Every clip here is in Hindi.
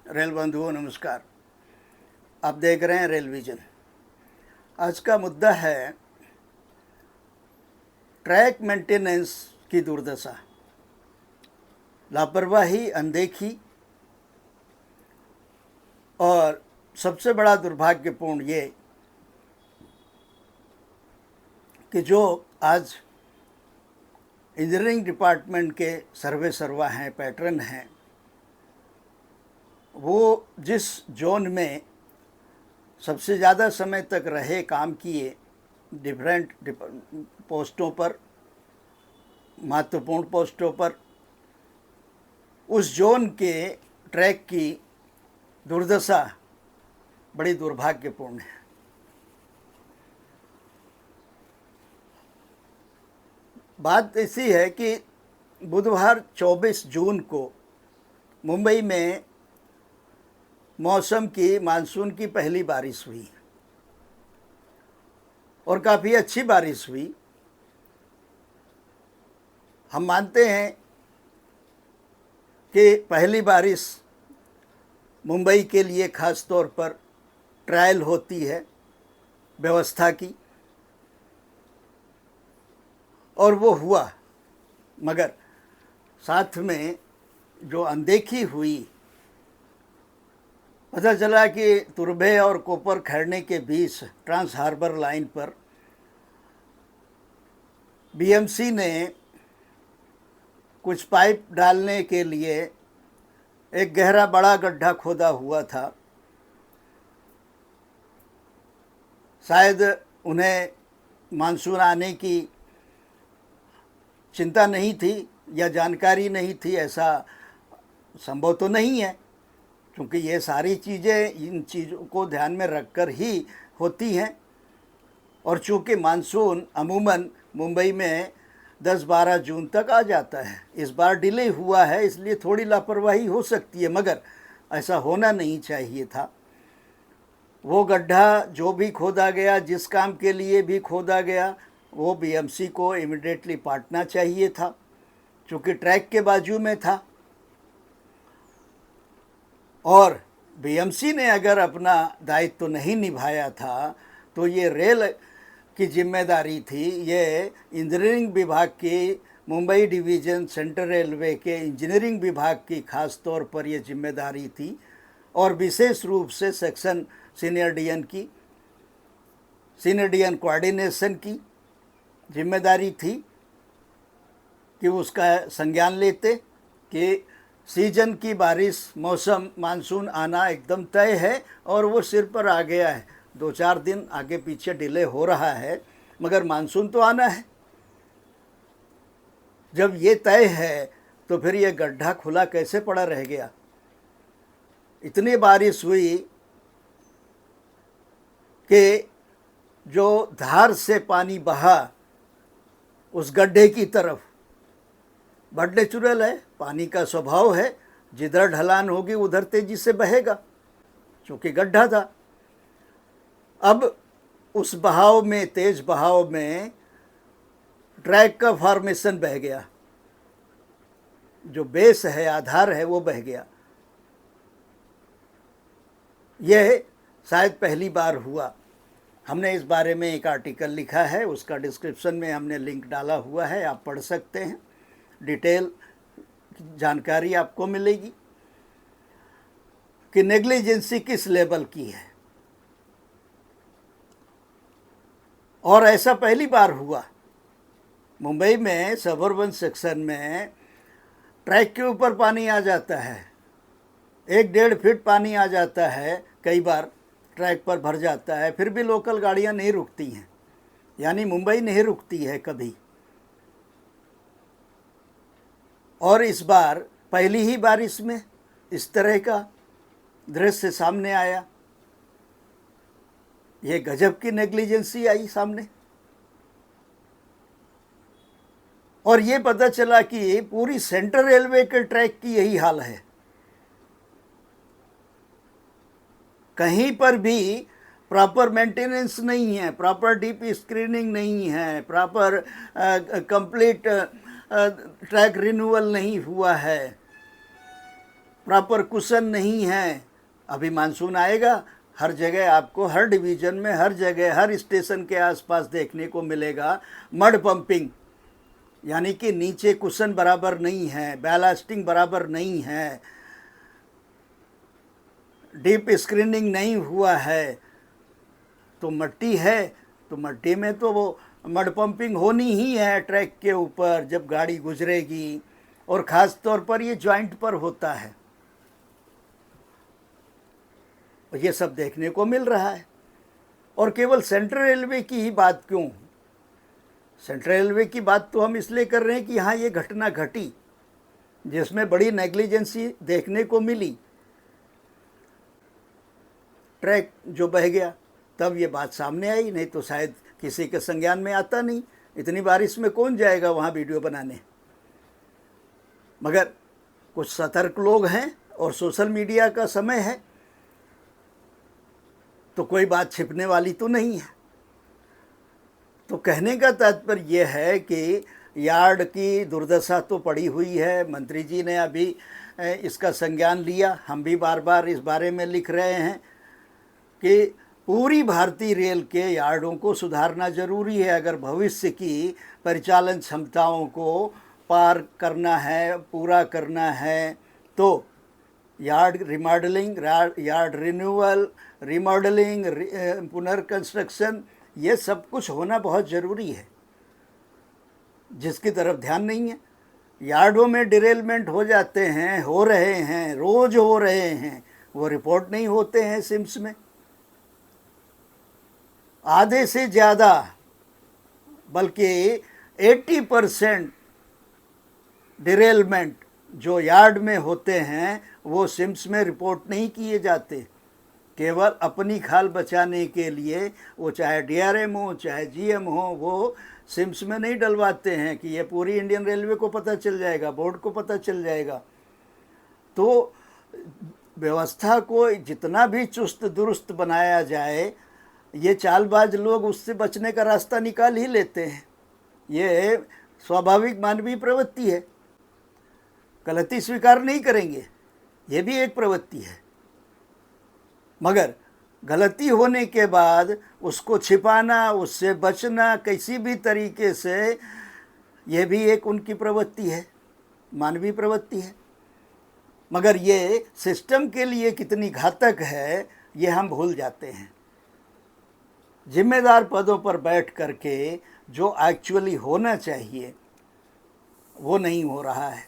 रेल बंधुओं नमस्कार। आप देख रहे हैं रेल विजन। आज का मुद्दा है ट्रैक मेंटेनेंस की दुर्दशा, लापरवाही, अनदेखी और सबसे बड़ा दुर्भाग्यपूर्ण ये कि जो आज इंजीनियरिंग डिपार्टमेंट के सर्वे सर्वा हैं, पैटर्न हैं, वो जिस जोन में सबसे ज़्यादा समय तक रहे, काम किए, डिफरेंट पोस्टों पर, महत्वपूर्ण पोस्टों पर, उस जोन के ट्रैक की दुर्दशा बड़ी दुर्भाग्यपूर्ण है। बात ऐसी है कि बुधवार 24 जून को मुंबई में मानसून की पहली बारिश हुई और काफ़ी अच्छी बारिश हुई। हम मानते हैं कि पहली बारिश मुंबई के लिए ख़ास तौर पर ट्रायल होती है व्यवस्था की, और वो हुआ, मगर साथ में जो अनदेखी हुई, पता चला कि तुरभे और कोपर खैरने के बीच ट्रांस हार्बर लाइन पर बीएमसी ने कुछ पाइप डालने के लिए एक गहरा बड़ा गड्ढा खोदा हुआ था। शायद उन्हें मानसून आने की चिंता नहीं थी या जानकारी नहीं थी, ऐसा संभव तो नहीं है, क्योंकि ये सारी चीज़ें इन चीज़ों को ध्यान में रखकर ही होती हैं। और चूँकि मानसून अमूमन मुंबई में 10-12 जून तक आ जाता है, इस बार डिले हुआ है, इसलिए थोड़ी लापरवाही हो सकती है, मगर ऐसा होना नहीं चाहिए था। वो गड्ढा जो भी खोदा गया, जिस काम के लिए भी खोदा गया, वो बीएमसी को इमिडिएटली पाटना चाहिए था, क्योंकि ट्रैक के बाजू में था। और बीएमसी ने अगर अपना दायित्व तो नहीं निभाया था तो ये रेल की जिम्मेदारी थी, ये इंजीनियरिंग विभाग की, मुंबई डिवीज़न सेंट्रल रेलवे के इंजीनियरिंग विभाग की खास तौर पर ये जिम्मेदारी थी, और विशेष रूप से सेक्शन सीनियर डीएन कोऑर्डिनेशन की जिम्मेदारी थी कि उसका संज्ञान लेते कि सीजन की बारिश, मौसम, मानसून आना एकदम तय है और वो सिर पर आ गया है। 2-4 दिन आगे पीछे डिले हो रहा है, मगर मानसून तो आना है। जब ये तय है तो फिर ये गड्ढा खुला कैसे पड़ा रह गया? इतनी बारिश हुई कि जो धार से पानी बहा उस गड्ढे की तरफ, बड़ नेचुरल है, पानी का स्वभाव है, जिधर ढलान होगी उधर तेजी से बहेगा, क्योंकि गड्ढा था। अब उस बहाव में, तेज बहाव में ट्रैक का फॉर्मेशन बह गया, जो बेस है, आधार है, वो बह गया। यह शायद पहली बार हुआ। हमने इस बारे में एक आर्टिकल लिखा है, उसका डिस्क्रिप्शन में हमने लिंक डाला हुआ है, आप पढ़ सकते हैं, डिटेल जानकारी आपको मिलेगी कि नेग्लिजेंसी किस लेवल की है। और ऐसा पहली बार हुआ मुंबई में, सबअर्बन सेक्शन में ट्रैक के ऊपर पानी आ जाता है, 1-1.5 फीट पानी आ जाता है, कई बार ट्रैक पर भर जाता है, फिर भी लोकल गाड़ियां नहीं रुकती हैं, यानी मुंबई नहीं रुकती है कभी। और इस बार पहली ही बारिश में इस तरह का दृश्य सामने आया। ये गजब की नेग्लिजेंसी आई सामने, और ये पता चला कि पूरी सेंट्रल रेलवे के ट्रैक की यही हाल है। कहीं पर भी प्रॉपर मेंटेनेंस नहीं है, प्रॉपर डीप स्क्रीनिंग नहीं है, प्रॉपर कंप्लीट ट्रैक रिन्यूअल नहीं हुआ है। प्रॉपर कुशन नहीं है। अभी मानसून आएगा, हर जगह आपको, हर डिवीज़न में, हर जगह, हर स्टेशन के आसपास देखने को मिलेगा मड पंपिंग, यानी कि नीचे कुशन बराबर नहीं है, बैलास्टिंग बराबर नहीं है, डीप स्क्रीनिंग नहीं हुआ है। तो मट्टी है तो मट्टी में तो वो मड पंपिंग होनी ही है ट्रैक के ऊपर जब गाड़ी गुजरेगी, और ख़ास तौर पर ये जॉइंट पर होता है। ये सब देखने को मिल रहा है। और केवल सेंट्रल रेलवे की ही बात क्यों, सेंट्रल रेलवे की बात तो हम इसलिए कर रहे हैं कि यहाँ ये घटना घटी जिसमें बड़ी नेग्लिजेंसी देखने को मिली, ट्रैक जो बह गया, तब ये बात सामने आई, नहीं तो शायद किसी के संज्ञान में आता नहीं। इतनी बारिश में कौन जाएगा वहाँ वीडियो बनाने। मगर कुछ सतर्क लोग हैं और सोशल मीडिया का समय है, तो कोई बात छिपने वाली तो नहीं है। तो कहने का तात्पर्य यह है कि यार्ड की दुर्दशा तो पड़ी हुई है। मंत्री जी ने अभी इसका संज्ञान लिया, हम भी बार बार इस बारे में लिख रहे हैं कि पूरी भारतीय रेल के यार्डों को सुधारना जरूरी है। अगर भविष्य की परिचालन क्षमताओं को पार करना है, पूरा करना है, तो yard remodelling, yard renewal, remodelling, पुनर्कंस्ट्रक्शन, ये सब कुछ होना बहुत ज़रूरी है, जिसकी तरफ ध्यान नहीं है। यार्डों में डिरेलमेंट हो जाते हैं, हो रहे हैं, रोज़ हो रहे हैं, वो रिपोर्ट नहीं होते हैं सिम्स में। आधे से ज़्यादा, बल्कि 80% डिरेलमेंट जो यार्ड में होते हैं वो सिम्स में रिपोर्ट नहीं किए जाते। केवल अपनी खाल बचाने के लिए वो चाहे डीआरएम हो चाहे जीएम हो, वो सिम्स में नहीं डलवाते हैं कि ये पूरी इंडियन रेलवे को पता चल जाएगा, बोर्ड को पता चल जाएगा। तो व्यवस्था को जितना भी चुस्त दुरुस्त बनाया जाए, ये चालबाज लोग उससे बचने का रास्ता निकाल ही लेते हैं। ये स्वाभाविक मानवीय प्रवृत्ति है, गलती स्वीकार नहीं करेंगे, ये भी एक प्रवृत्ति है। मगर गलती होने के बाद उसको छिपाना, उससे बचना किसी भी तरीके से, ये भी एक उनकी प्रवृत्ति है, मानवीय प्रवृत्ति है। मगर ये सिस्टम के लिए कितनी घातक है ये हम भूल जाते हैं। जिम्मेदार पदों पर बैठ करके जो एक्चुअली होना चाहिए वो नहीं हो रहा है।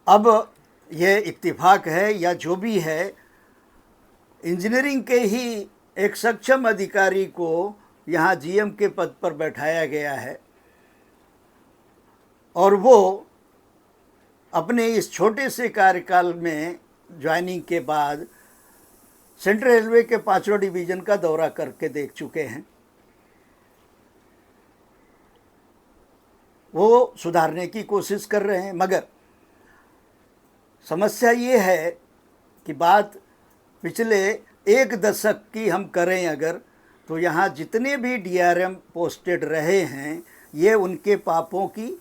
अब ये इत्तेफाक है या जो भी है, इंजीनियरिंग के ही एक सक्षम अधिकारी को यहाँ जीएम के पद पर बैठाया गया है, और वो अपने इस छोटे से कार्यकाल में ज्वाइनिंग के बाद सेंट्रल रेलवे के 5वें डिवीज़न का दौरा करके देख चुके हैं। वो सुधारने की कोशिश कर रहे हैं। मगर समस्या ये है कि बात पिछले 1 दशक की हम करें अगर, तो यहाँ जितने भी डीआरएम पोस्टेड रहे हैं, ये उनके पापों की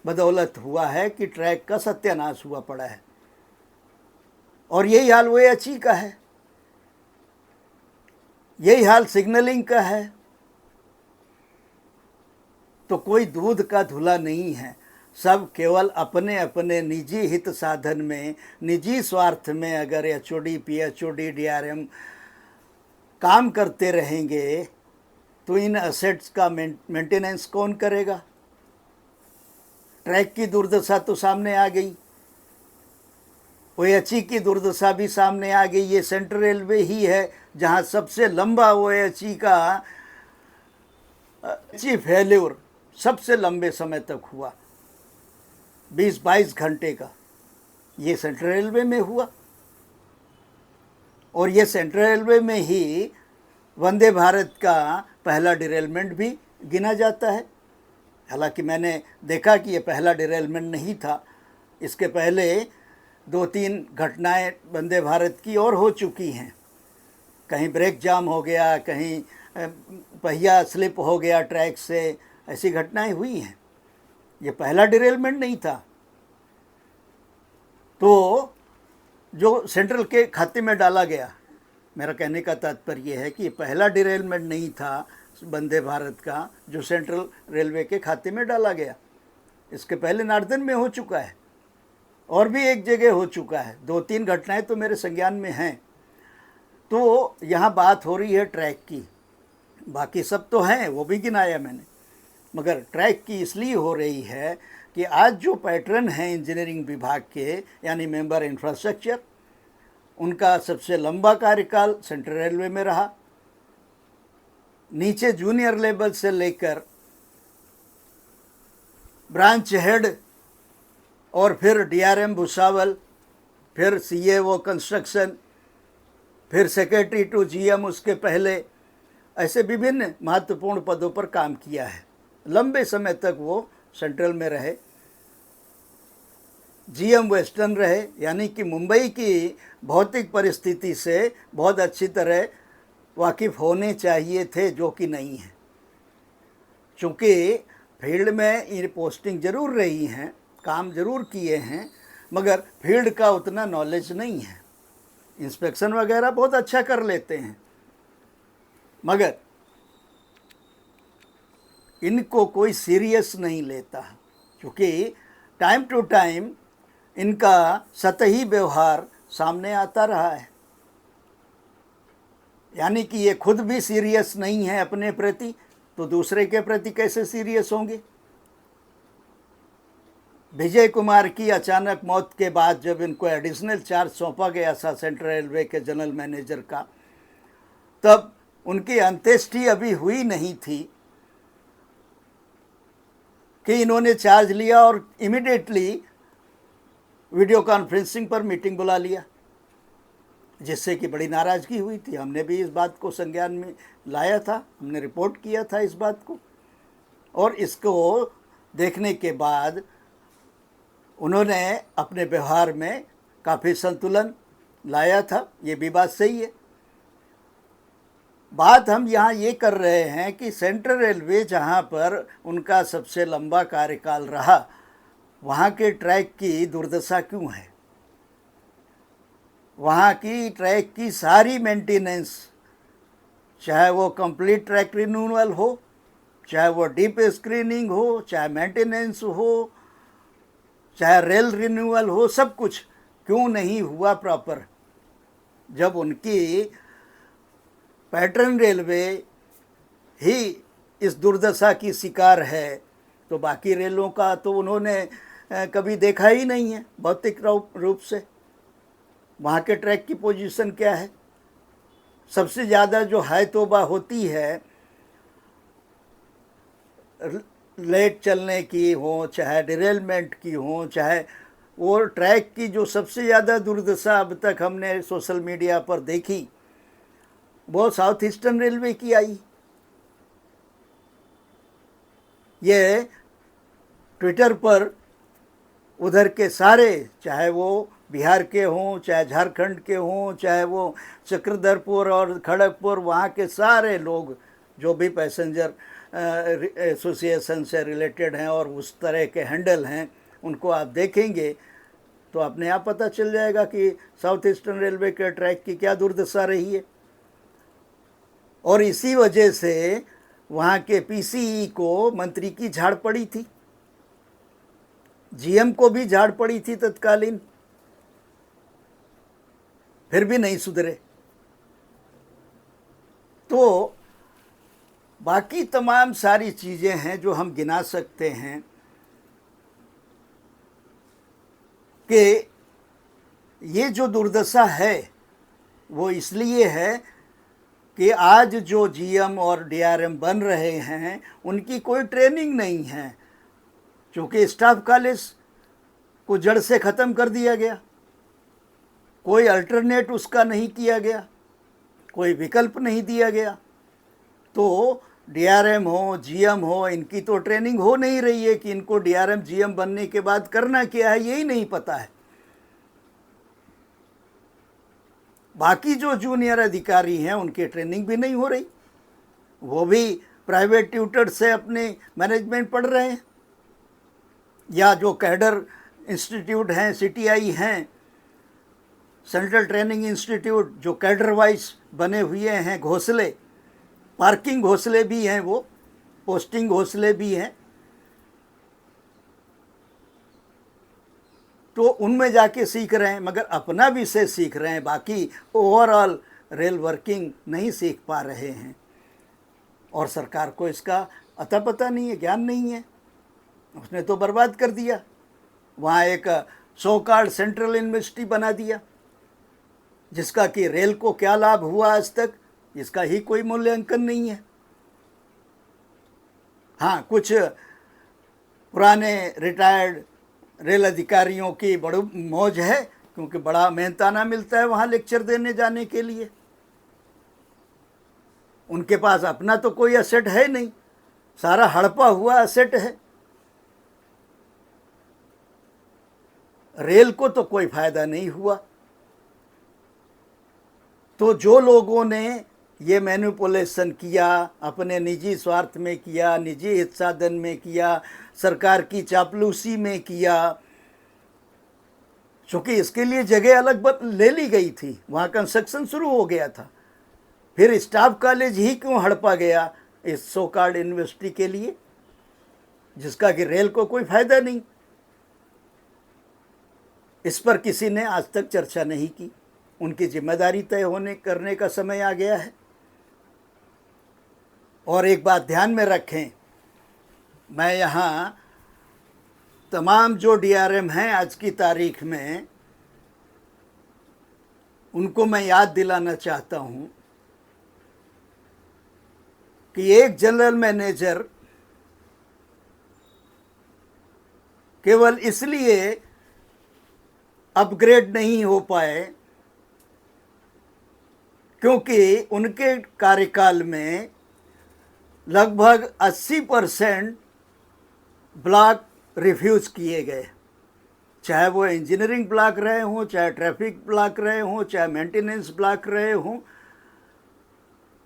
बदौलत हुआ है कि ट्रैक का सत्यानाश हुआ पड़ा है। और यही हाल ओएएचई का है, यही हाल सिग्नलिंग का है। तो कोई दूध का धुला नहीं है, सब केवल अपने अपने निजी हित साधन में, निजी स्वार्थ में अगर एचओडी, पीएचओडी, डीआरएम काम करते रहेंगे तो इन असेट्स का मेंटेनेंस कौन करेगा। ट्रैक की दुर्दशा तो सामने आ गई, ओएएचई की दुर्दशा भी सामने आ गई। ये सेंट्रल रेलवे ही है जहाँ सबसे लंबा ओएएचई का फेल्योर सबसे लंबे समय तक हुआ, 20-22 घंटे का, ये सेंट्रल रेलवे में हुआ। और ये सेंट्रल रेलवे में ही वंदे भारत का पहला डिरेलमेंट भी गिना जाता है। हालांकि मैंने देखा कि ये पहला डिरेलमेंट नहीं था, इसके पहले 2-3 घटनाएं वंदे भारत की और हो चुकी हैं। कहीं ब्रेक जाम हो गया, कहीं पहिया स्लिप हो गया ट्रैक से, ऐसी घटनाएं हुई हैं। ये पहला डिरेलमेंट नहीं था। तो जो सेंट्रल के खाते में डाला गया, मेरा कहने का तात्पर्य है कि ये पहला डिरेलमेंट नहीं था वंदे भारत का जो सेंट्रल रेलवे के खाते में डाला गया। इसके पहले नार्दर्न में हो चुका है और भी एक जगह हो चुका है, 2-3 घटनाएं तो मेरे संज्ञान में हैं। तो यहाँ बात हो रही है ट्रैक की, बाकी सब तो हैं, वो भी गिनाया मैंने, मगर ट्रैक की इसलिए हो रही है कि आज जो पैटर्न हैं इंजीनियरिंग विभाग के, यानी मेंबर इंफ्रास्ट्रक्चर, उनका सबसे लंबा कार्यकाल सेंट्रल रेलवे में रहा। नीचे जूनियर लेवल से लेकर ब्रांच हेड और फिर डीआरएम भुसावल, फिर सीएओ कंस्ट्रक्शन, फिर सेक्रेटरी टू जीएम उसके पहले, ऐसे विभिन्न महत्वपूर्ण पदों पर काम किया है। लंबे समय तक वो सेंट्रल में रहे। जीएम वेस्टर्न रहे, यानी कि मुंबई की भौतिक परिस्थिति से बहुत अच्छी तरह वाकिफ़ होने चाहिए थे, जो कि नहीं है। चूँकि फील्ड में ये पोस्टिंग ज़रूर रही हैं, काम ज़रूर किए हैं, मगर फील्ड का उतना नॉलेज नहीं है। इंस्पेक्शन वगैरह बहुत अच्छा कर लेते हैं, मगर इनको कोई सीरियस नहीं लेता, क्योंकि टाइम टू टाइम इनका सतही व्यवहार सामने आता रहा है। यानी कि ये खुद भी सीरियस नहीं है अपने प्रति, तो दूसरे के प्रति कैसे सीरियस होंगे। विजय कुमार की अचानक मौत के बाद जब इनको एडिशनल चार्ज सौंपा गया था सेंट्रल रेलवे के जनरल मैनेजर का, तब उनकी अंत्येष्टि अभी हुई नहीं थी कि इन्होंने चार्ज लिया और इमीडिएटली वीडियो कॉन्फ्रेंसिंग पर मीटिंग बुला लिया, जिससे कि बड़ी नाराज़गी हुई थी। हमने भी इस बात को संज्ञान में लाया था, हमने रिपोर्ट किया था इस बात को, और इसको देखने के बाद उन्होंने अपने व्यवहार में काफ़ी संतुलन लाया था। ये भी बात सही है। बात हम यहाँ ये कर रहे हैं कि सेंट्रल रेलवे जहाँ पर उनका सबसे लंबा कार्यकाल रहा, वहाँ के ट्रैक की दुर्दशा क्यों है। वहाँ की ट्रैक की सारी मेंटेनेंस, चाहे वो कंप्लीट ट्रैक रिन्यूअल हो, चाहे वो डीप स्क्रीनिंग हो, चाहे मेंटेनेंस हो, चाहे रेल रिन्यूअल हो, सब कुछ क्यों नहीं हुआ प्रॉपर। जब उनकी पैटर्न रेलवे ही इस दुर्दशा की शिकार है, तो बाकी रेलों का तो उन्होंने कभी देखा ही नहीं है भौतिक रूप से। वहाँ के ट्रैक की पोजीशन क्या है। सबसे ज़्यादा जो हाय तौबा होती है लेट चलने की हो, चाहे डिरेलमेंट की हो, चाहे वो ट्रैक की जो सबसे ज़्यादा दुर्दशा अब तक हमने सोशल मीडिया पर देखी, वो साउथ ईस्टर्न रेलवे की आई। ये ट्विटर पर उधर के सारे, चाहे वो बिहार के हों, चाहे झारखंड के हों, चाहे वो चक्रधरपुर और खड़गपुर, वहाँ के सारे लोग जो भी पैसेंजर एसोसिएशन से रिलेटेड हैं और उस तरह के हैंडल हैं, उनको आप देखेंगे तो अपने आप पता चल जाएगा कि साउथ ईस्टर्न रेलवे के ट्रैक की क्या दुर्दशा रही है। और इसी वजह से वहाँ के पीसीई को मंत्री की झाड़ पड़ी थी, जीएम को भी झाड़ पड़ी थी तत्कालीन, फिर भी नहीं सुधरे। तो बाकी तमाम सारी चीज़ें हैं जो हम गिना सकते हैं कि ये जो दुर्दशा है वो इसलिए है कि आज जो जीएम और डीआरएम बन रहे हैं उनकी कोई ट्रेनिंग नहीं है, क्योंकि स्टाफ कॉलेज को जड़ से ख़त्म कर दिया गया, कोई अल्टरनेट उसका नहीं किया गया, कोई विकल्प नहीं दिया गया। तो डीआरएम हो, जीएम हो, इनकी तो ट्रेनिंग हो नहीं रही है कि इनको डीआरएम जीएम बनने के बाद करना क्या है, यही नहीं पता है। बाकी जो जूनियर अधिकारी हैं उनकी ट्रेनिंग भी नहीं हो रही, वो भी प्राइवेट ट्यूटर से अपने मैनेजमेंट पढ़ रहे हैं। या जो कैडर इंस्टीट्यूट हैं, सीटीआई हैं, सेंट्रल ट्रेनिंग इंस्टीट्यूट, जो कैडर वाइज बने हुए हैं घोंसले, पार्किंग घोंसले भी हैं, वो पोस्टिंग घोंसले भी हैं, तो उनमें जाके सीख रहे हैं, मगर अपना विषय सीख रहे हैं, बाकी ओवरऑल रेल वर्किंग नहीं सीख पा रहे हैं। और सरकार को इसका अता पता नहीं है, ज्ञान नहीं है, उसने तो बर्बाद कर दिया। वहाँ एक सो कॉल्ड सेंट्रल यूनिवर्सिटी बना दिया, जिसका कि रेल को क्या लाभ हुआ आज तक, इसका ही कोई मूल्यांकन नहीं है। हाँ, कुछ पुराने रिटायर्ड रेल अधिकारियों की बड़ी मौज है, क्योंकि बड़ा मेहनताना मिलता है वहाँ लेक्चर देने जाने के लिए। उनके पास अपना तो कोई एसेट है नहीं, सारा हड़पा हुआ एसेट है। रेल को तो कोई फायदा नहीं हुआ। तो जो लोगों ने ये मैनिपुलेशन किया, अपने निजी स्वार्थ में किया, निजी हित साधन में किया, सरकार की चापलूसी में किया, क्योंकि इसके लिए जगह अलग ले ली गई थी, वहाँ कंस्ट्रक्शन शुरू हो गया था, फिर स्टाफ कॉलेज ही क्यों हड़पा गया इस सो कॉल्ड यूनिवर्सिटी के लिए, जिसका कि रेल को कोई फायदा नहीं। इस पर किसी ने आज तक चर्चा नहीं की। उनकी जिम्मेदारी तय होने करने का समय आ गया है। और एक बात ध्यान में रखें, मैं यहाँ तमाम जो डीआरएम हैं आज की तारीख में, उनको मैं याद दिलाना चाहता हूँ कि एक जनरल मैनेजर केवल इसलिए अपग्रेड नहीं हो पाए क्योंकि उनके कार्यकाल में लगभग 80% ब्लॉक रिफ्यूज़ किए गए, चाहे वो इंजीनियरिंग ब्लॉक रहे हों, चाहे ट्रैफिक ब्लॉक रहे हों, चाहे मेंटेनेंस ब्लॉक रहे हों,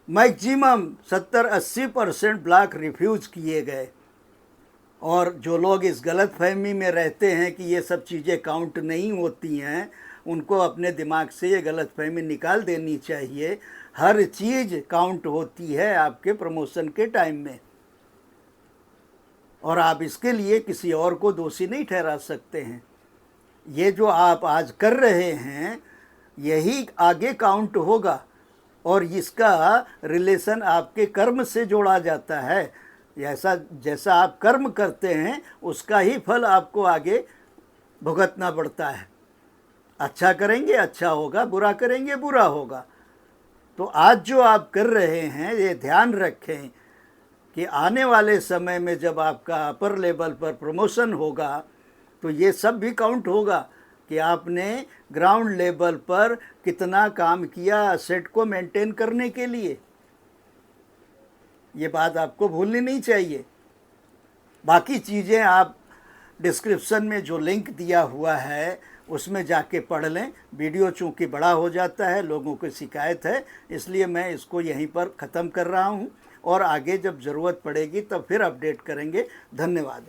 मैक्सिमम 70-80% ब्लॉक रिफ्यूज़ किए गए। और जो लोग इस गलत फहमी में रहते हैं कि ये सब चीज़ें काउंट नहीं होती हैं, उनको अपने दिमाग से ये गलत फहमी निकाल देनी चाहिए। हर चीज़ काउंट होती है आपके प्रमोशन के टाइम में, और आप इसके लिए किसी और को दोषी नहीं ठहरा सकते हैं। ये जो आप आज कर रहे हैं यही आगे काउंट होगा, और इसका रिलेशन आपके कर्म से जोड़ा जाता है। ऐसा जैसा आप कर्म करते हैं उसका ही फल आपको आगे भुगतना पड़ता है। अच्छा करेंगे अच्छा होगा, बुरा करेंगे बुरा होगा। तो आज जो आप कर रहे हैं ये ध्यान रखें कि आने वाले समय में जब आपका अपर लेवल पर प्रमोशन होगा तो ये सब भी काउंट होगा कि आपने ग्राउंड लेवल पर कितना काम किया एसेट को मेंटेन करने के लिए। ये बात आपको भूलनी नहीं चाहिए। बाकी चीज़ें आप डिस्क्रिप्शन में जो लिंक दिया हुआ है उसमें जाके पढ़ लें। वीडियो चूँकि बड़ा हो जाता है, लोगों को शिकायत है, इसलिए मैं इसको यहीं पर ख़त्म कर रहा हूँ, और आगे जब ज़रूरत पड़ेगी तब फिर अपडेट करेंगे। धन्यवाद।